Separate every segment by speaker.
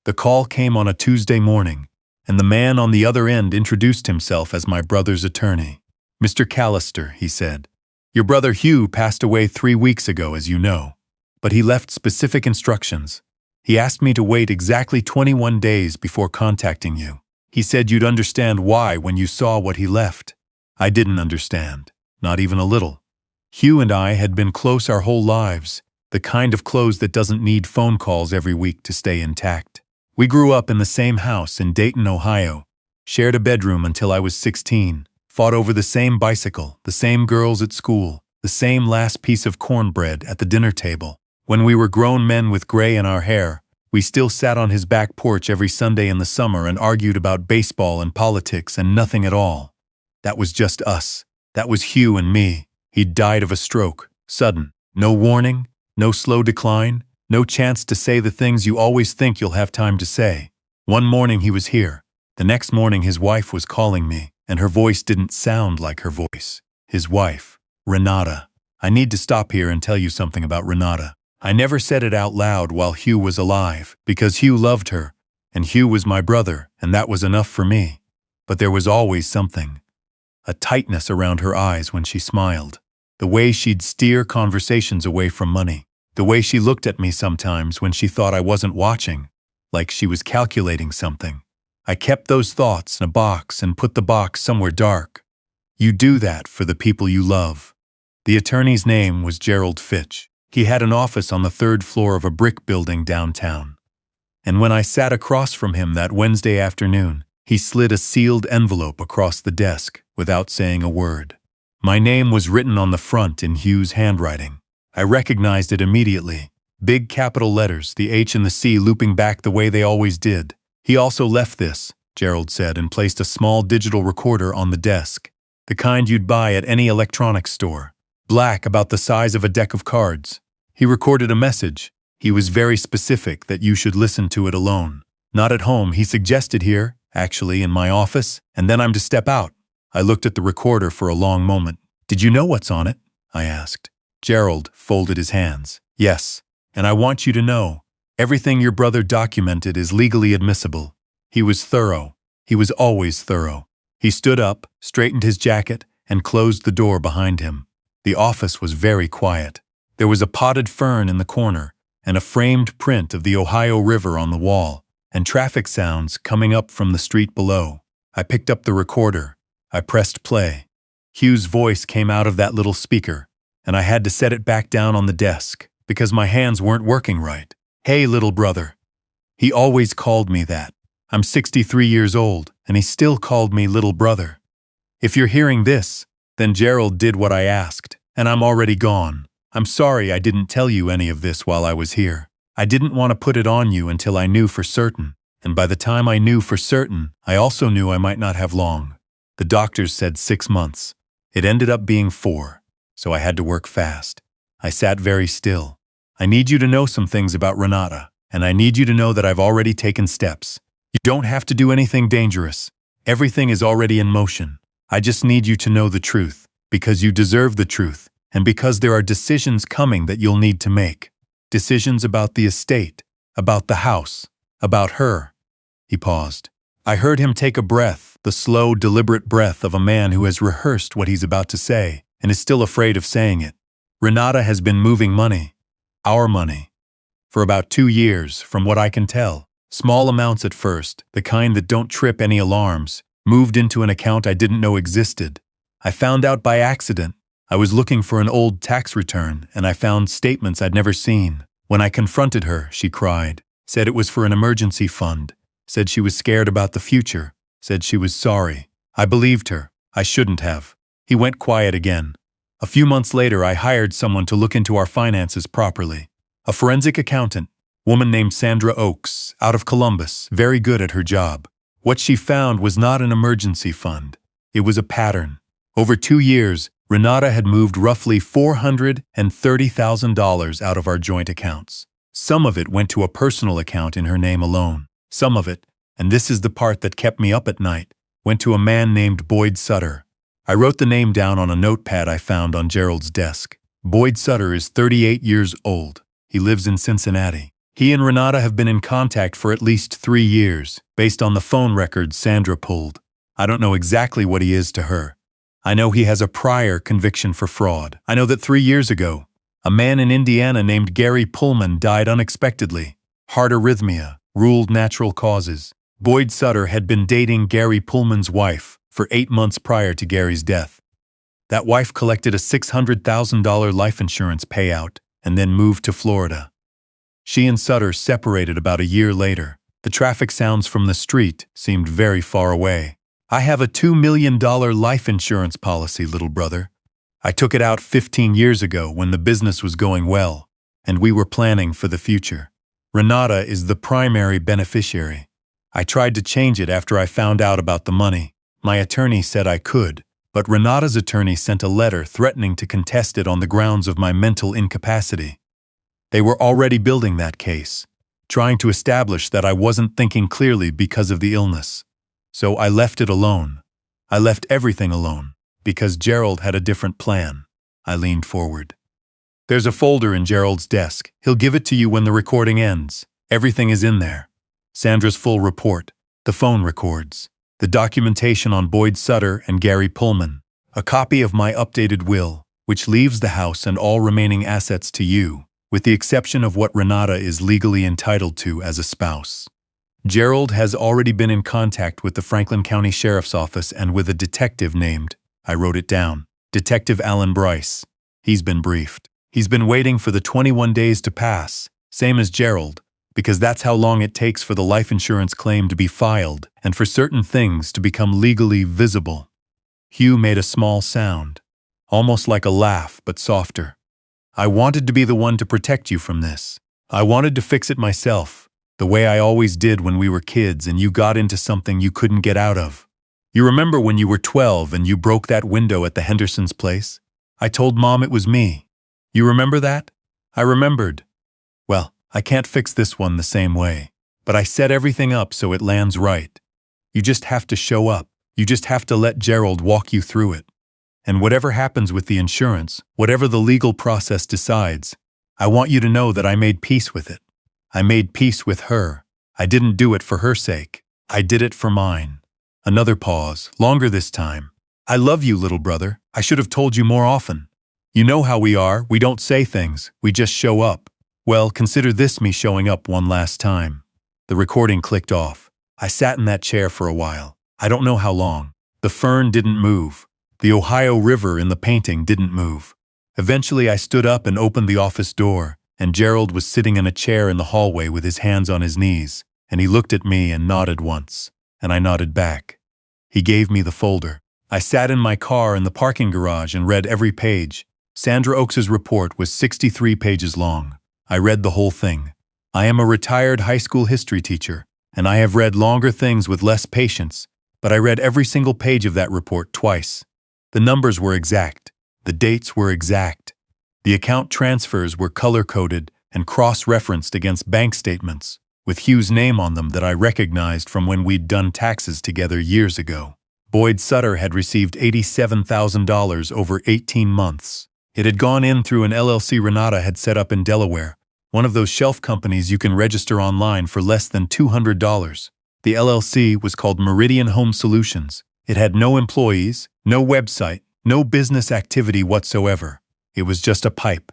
Speaker 1: The call came on a Tuesday morning, and the man on the other end introduced himself as my brother's attorney. "Mr. Callister," he said, "your brother Hugh passed away 3 weeks ago, as you know, but he left specific instructions. He asked me to wait exactly 21 days before contacting you. He said you'd understand why when you saw what he left." I didn't understand, not even a little. Hugh and I had been close our whole lives, the kind of close that doesn't need phone calls every week to stay intact. We grew up in the same house in Dayton, Ohio, shared a bedroom until I was 16, fought over the same bicycle, the same girls at school, the same last piece of cornbread at the dinner table. When we were grown men with gray in our hair, we still sat on his back porch every Sunday in the summer and argued about baseball and politics and nothing at all. That was just us. That was Hugh and me. He'd died of a stroke, sudden, no warning, no slow decline, no chance to say the things you always think you'll have time to say. One morning he was here. The next morning his wife was calling me, and her voice didn't sound like her voice. His wife, Renata. I need to stop here and tell you something about Renata. I never said it out loud while Hugh was alive, because Hugh loved her, and Hugh was my brother, and that was enough for me. But there was always something. A tightness around her eyes when she smiled. The way she'd steer conversations away from money. The way she looked at me sometimes when she thought I wasn't watching, like she was calculating something. I kept those thoughts in a box and put the box somewhere dark. You do that for the people you love. The attorney's name was Gerald Fitch. He had an office on the 3rd floor of a brick building downtown. And when I sat across from him that Wednesday afternoon, he slid a sealed envelope across the desk without saying a word. My name was written on the front in Hugh's handwriting. I recognized it immediately. Big capital letters, the H and the C looping back the way they always did. "He also left this," Gerald said, and placed a small digital recorder on the desk. The kind you'd buy at any electronics store. Black, about the size of a deck of cards. He recorded a message. He was very specific that you should listen to it alone. Not at home, he suggested here, actually in my office, and then I'm to step out. I looked at the recorder for a long moment. "Did you know what's on it?" I asked. Gerald folded his hands. "Yes, and I want you to know, everything your brother documented is legally admissible." He was thorough. He was always thorough. He stood up, straightened his jacket, and closed the door behind him. The office was very quiet. There was a potted fern in the corner, and a framed print of the Ohio River on the wall, and traffic sounds coming up from the street below. I picked up the recorder. I pressed play. Hugh's voice came out of that little speaker, and I had to set it back down on the desk because my hands weren't working right. "Hey, little brother." He always called me that. I'm 63 years old, and he still called me little brother. "If you're hearing this, then Gerald did what I asked, and I'm already gone. I'm sorry I didn't tell you any of this while I was here. I didn't want to put it on you until I knew for certain, and by the time I knew for certain, I also knew I might not have long. The doctors said 6 months. It ended up being 4. So I had to work fast. I sat very still. I need you to know some things about Renata, and I need you to know that I've already taken steps. You don't have to do anything dangerous. Everything is already in motion. I just need you to know the truth, because you deserve the truth, and because there are decisions coming that you'll need to make. Decisions about the estate, about the house, about her." He paused. I heard him take a breath, the slow, deliberate breath of a man who has rehearsed what he's about to say, and is still afraid of saying it. "Renata has been moving money, our money, for about 2 years, from what I can tell. Small amounts at first, the kind that don't trip any alarms, moved into an account I didn't know existed. I found out by accident. I was looking for an old tax return, and I found statements I'd never seen. When I confronted her, she cried, said it was for an emergency fund, said she was scared about the future, said she was sorry. I believed her. I shouldn't have." He went quiet again. "A few months later, I hired someone to look into our finances properly. A forensic accountant, woman named Sandra Oakes, out of Columbus, very good at her job. What she found was not an emergency fund. It was a pattern. Over 2 years, Renata had moved roughly $430,000 out of our joint accounts. Some of it went to a personal account in her name alone. Some of it, and this is the part that kept me up at night, went to a man named Boyd Sutter. I wrote the name down on a notepad I found on Gerald's desk. Boyd Sutter is 38 years old. He lives in Cincinnati. He and Renata have been in contact for at least 3 years, based on the phone records Sandra pulled. I don't know exactly what he is to her. I know he has a prior conviction for fraud. I know that 3 years ago, a man in Indiana named Gary Pullman died unexpectedly. Heart arrhythmia, ruled natural causes. Boyd Sutter had been dating Gary Pullman's wife for 8 months prior to Gary's death. That wife collected a $600,000 life insurance payout and then moved to Florida. She and Sutter separated about a year later. The traffic sounds from the street seemed very far away. I have a $2 million life insurance policy, little brother. I took it out 15 years ago when the business was going well, and we were planning for the future. Renata is the primary beneficiary. I tried to change it after I found out about the money. My attorney said I could, but Renata's attorney sent a letter threatening to contest it on the grounds of my mental incapacity. They were already building that case, trying to establish that I wasn't thinking clearly because of the illness. So I left it alone. I left everything alone, because Gerald had a different plan. I leaned forward. There's a folder in Gerald's desk. He'll give it to you when the recording ends. Everything is in there. Sandra's full report, the phone records, the documentation on Boyd Sutter and Gary Pullman, a copy of my updated will, which leaves the house and all remaining assets to you, with the exception of what Renata is legally entitled to as a spouse. Gerald has already been in contact with the Franklin County Sheriff's Office and with a detective named, I wrote it down, Detective Alan Bryce. He's been briefed. He's been waiting for the 21 days to pass, same as Gerald, because that's how long it takes for the life insurance claim to be filed and for certain things to become legally visible. Hugh made a small sound, almost like a laugh but softer. I wanted to be the one to protect you from this. I wanted to fix it myself, the way I always did when we were kids and you got into something you couldn't get out of. You remember when you were 12 and you broke that window at the Hendersons' place? I told Mom it was me. You remember that? I remembered. Well, I can't fix this one the same way, but I set everything up so it lands right. You just have to show up. You just have to let Gerald walk you through it. And whatever happens with the insurance, whatever the legal process decides, I want you to know that I made peace with it. I made peace with her. I didn't do it for her sake. I did it for mine. Another pause, longer this time. I love you, little brother. I should have told you more often. You know how we are. We don't say things. We just show up. Well, consider this me showing up one last time. The recording clicked off. I sat in that chair for a while. I don't know how long. The fern didn't move. The Ohio River in the painting didn't move. Eventually I stood up and opened the office door, and Gerald was sitting in a chair in the hallway with his hands on his knees, and he looked at me and nodded once, and I nodded back. He gave me the folder. I sat in my car in the parking garage and read every page. Sandra Oakes's report was 63 pages long. I read the whole thing. I am a retired high school history teacher, and I have read longer things with less patience, but I read every single page of that report twice. The numbers were exact. The dates were exact. The account transfers were color-coded and cross-referenced against bank statements, with Hugh's name on them that I recognized from when we'd done taxes together years ago. Boyd Sutter had received $87,000 over 18 months. It had gone in through an LLC Renata had set up in Delaware, one of those shelf companies you can register online for less than $200. The LLC was called Meridian Home Solutions. It had no employees, no website, no business activity whatsoever. It was just a pipe.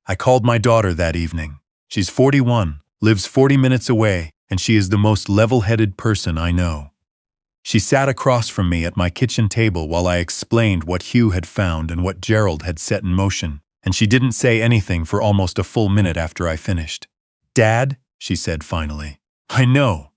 Speaker 1: I called my daughter that evening. She's 41, lives 40 minutes away, and she is the most level-headed person I know. She sat across from me at my kitchen table while I explained what Hugh had found and what Gerald had set in motion, and she didn't say anything for almost a full minute after I finished. "Dad," she said finally. "I know.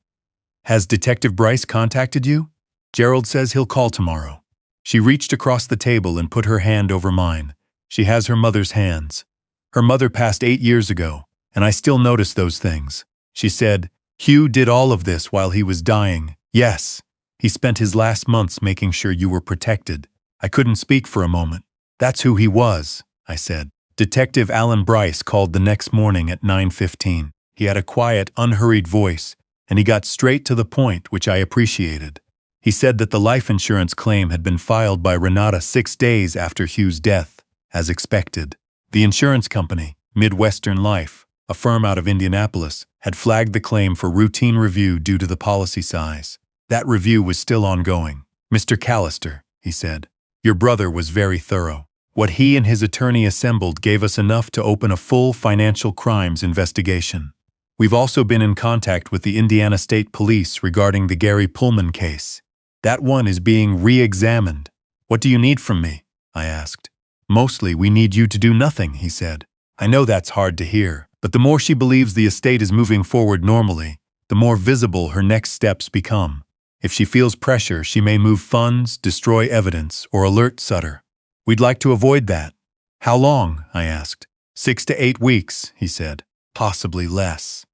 Speaker 1: Has Detective Bryce contacted you? Gerald says he'll call tomorrow." She reached across the table and put her hand over mine. She has her mother's hands. Her mother passed 8 years ago, and I still notice those things. She said, "Hugh did all of this while he was dying. Yes. He spent his last months making sure you were protected." I couldn't speak for a moment. "That's who he was," I said. Detective Alan Bryce called the next morning at 9:15. He had a quiet, unhurried voice, and he got straight to the point, which I appreciated. He said that the life insurance claim had been filed by Renata 6 days after Hugh's death, as expected. The insurance company, Midwestern Life, a firm out of Indianapolis, had flagged the claim for routine review due to the policy size. That review was still ongoing. "Mr. Callister," he said, "your brother was very thorough. What he and his attorney assembled gave us enough to open a full financial crimes investigation. We've also been in contact with the Indiana State Police regarding the Gary Pullman case. That one is being re-examined." "What do you need from me?" I asked. "Mostly we need you to do nothing," he said. "I know that's hard to hear, but the more she believes the estate is moving forward normally, the more visible her next steps become. If she feels pressure, she may move funds, destroy evidence, or alert Sutter. We'd like to avoid that." "How long?" I asked. 6 to 8 weeks, he said. "Possibly less."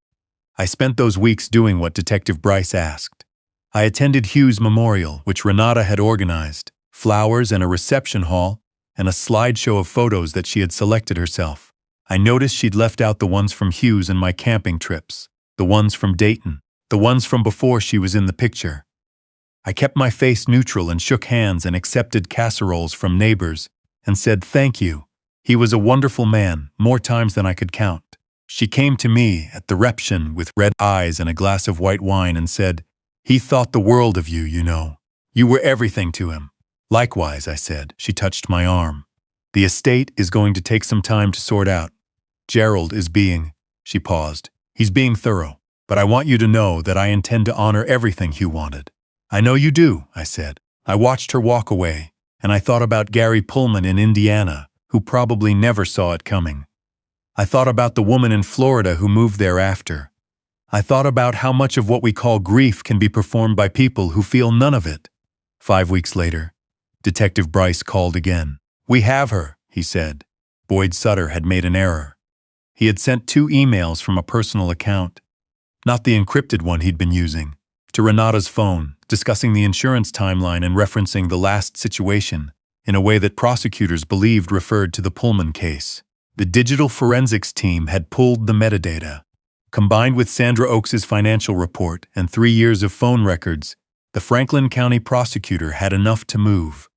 Speaker 1: I spent those weeks doing what Detective Bryce asked. I attended Hugh's memorial, which Renata had organized, flowers and a reception hall, and a slideshow of photos that she had selected herself. I noticed she'd left out the ones from Hugh's and my camping trips, the ones from Dayton, the ones from before she was in the picture. I kept my face neutral and shook hands and accepted casseroles from neighbors and said thank you. He was a wonderful man, more times than I could count. She came to me at the reception with red eyes and a glass of white wine and said, "He thought the world of you, you know. You were everything to him." "Likewise," I said. She touched my arm. "The estate is going to take some time to sort out. Gerald is being," she paused, "he's being thorough. But I want you to know that I intend to honor everything Hugh wanted." "I know you do," I said. I watched her walk away, and I thought about Gary Pullman in Indiana, who probably never saw it coming. I thought about the woman in Florida who moved there after. I thought about how much of what we call grief can be performed by people who feel none of it. 5 weeks later, Detective Bryce called again. "We have her," he said. Boyd Sutter had made an error. He had sent 2 emails from a personal account, not the encrypted one he'd been using, to Renata's phone, discussing the insurance timeline and referencing the last situation in a way that prosecutors believed referred to the Pullman case. The digital forensics team had pulled the metadata. Combined with Sandra Oakes's financial report and 3 years of phone records, the Franklin County prosecutor had enough to move.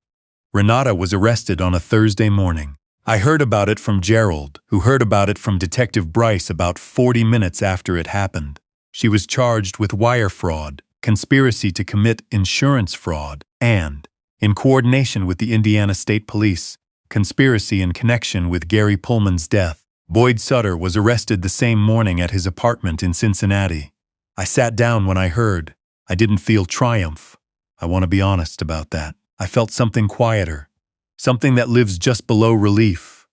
Speaker 1: Renata was arrested on a Thursday morning. I heard about it from Gerald, who heard about it from Detective Bryce about 40 minutes after it happened. She was charged with wire fraud, conspiracy to commit insurance fraud, and, in coordination with the Indiana State Police, conspiracy in connection with Gary Pullman's death. Boyd Sutter was arrested the same morning at his apartment in Cincinnati. I sat down when I heard. I didn't feel triumph. I want to be honest about that. I felt something quieter, something that lives just below relief.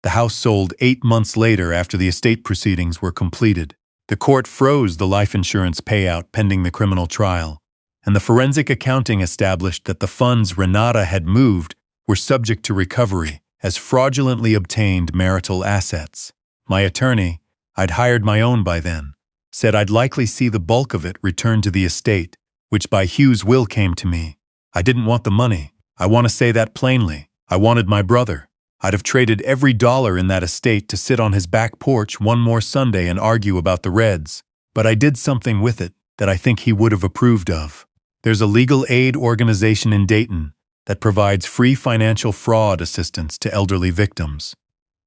Speaker 1: The house sold 8 months later after the estate proceedings were completed. The court froze the life insurance payout pending the criminal trial, and the forensic accounting established that the funds Renata had moved were subject to recovery as fraudulently obtained marital assets. My attorney, I'd hired my own by then, said I'd likely see the bulk of it returned to the estate, which by Hugh's will came to me. I didn't want the money. I want to say that plainly. I wanted my brother. I'd have traded every dollar in that estate to sit on his back porch one more Sunday and argue about the Reds, but I did something with it that I think he would have approved of. There's a legal aid organization in Dayton that provides free financial fraud assistance to elderly victims.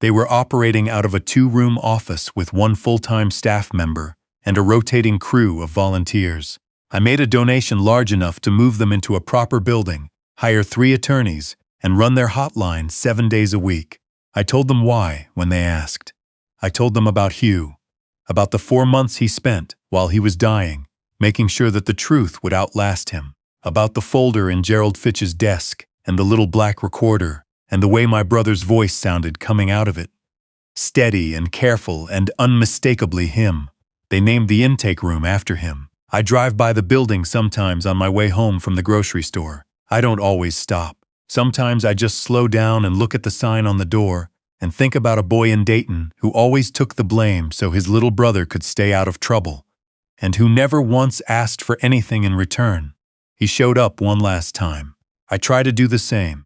Speaker 1: They were operating out of a 2-room office with 1 full-time staff member and a rotating crew of volunteers. I made a donation large enough to move them into a proper building, hire 3 attorneys, and run their hotline 7 days a week. I told them why when they asked. I told them about Hugh, about the 4 months he spent while he was dying, making sure that the truth would outlast him, about the folder in Gerald Fitch's desk and the little black recorder and the way my brother's voice sounded coming out of it. Steady and careful and unmistakably him. They named the intake room after him. I drive by the building sometimes on my way home from the grocery store. I don't always stop. Sometimes I just slow down and look at the sign on the door and think about a boy in Dayton who always took the blame so his little brother could stay out of trouble, and who never once asked for anything in return. He showed up one last time. I try to do the same.